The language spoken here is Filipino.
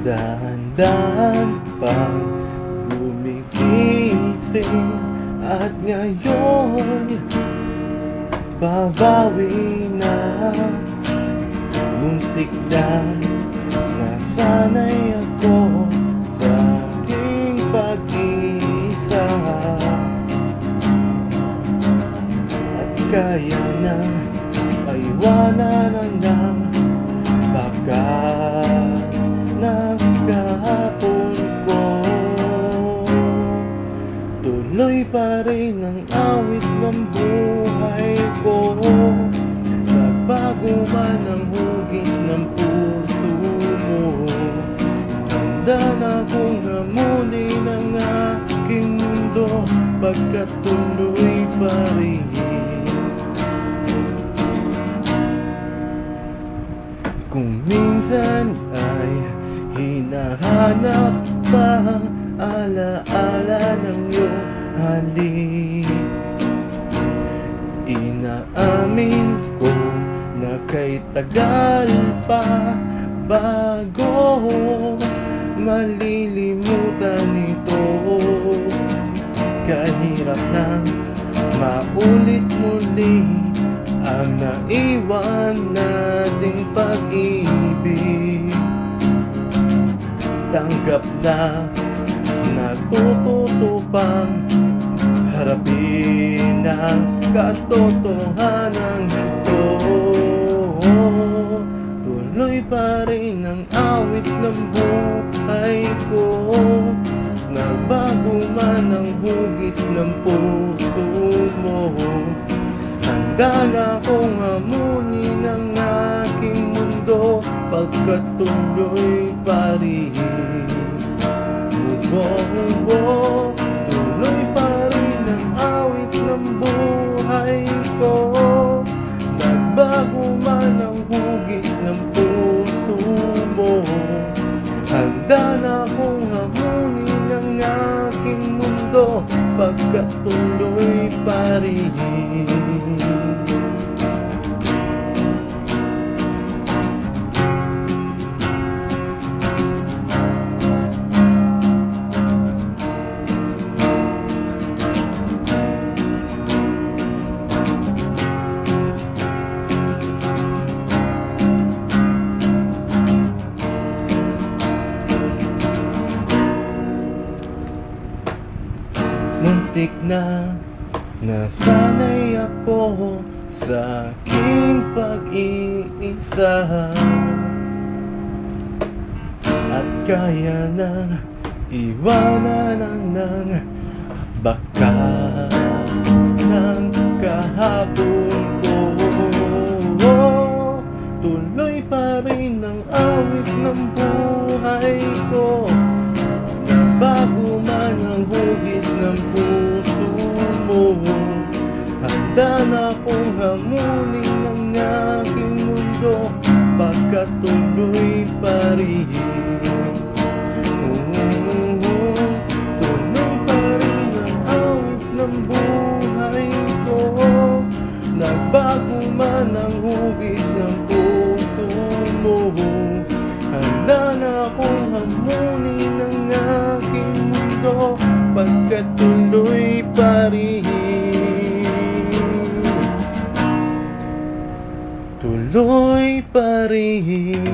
Dahan-dahan pang gumigising at ngayon babawi na. Muntik na nasanay ako sa aking pag-iisa at kaya na paiwanan ng bakas ng kahapon ko. Tuloy pa rin ang awit ng buhay ko, nagbago man ang hugis ng puso mo. Handa na akong hamunin ang aking mundo, pagkat tuloy pa rin. Kung minsan ay hinahanap pa ang alaala ng iyong halik, inaamin ko na kay tagal pa bago malilimutan ito. Kahirap nang maulit muli ang naiwan nating pag-ibig. Tanggap na natututo pang harapin ang katotohanan ito. Tuloy pa rin ang awit ng buhay ko, nagbago man ang hugis ng puso mo. Handa na akong hamunin ang aking mundo, pagkat tuloy pa rin. Tuloy pa rin ang awit ng buhay ko, nagbago man ang hugis ng puso mo. Handa na akong hamunin ang aking mundo, pagkat tuloy pa rin. Muntik na nasanay ako sa aking pag-iisa at kaya na iwanan ng bakas ng kahapon ko. Tuloy pa rin ang awit ng buhay ko, bago man ang hugis ng puso mo. Handa na akong hamunin ang aking mundo, pagkat tuloy pa rin. Tuloy pa rin ang awit ng buhay ko, nagbago man ang hugis ng puso mo. Handa na akong hamunin ang aking mundo, pagkat tuloy pa rin. Tuloy pa rin.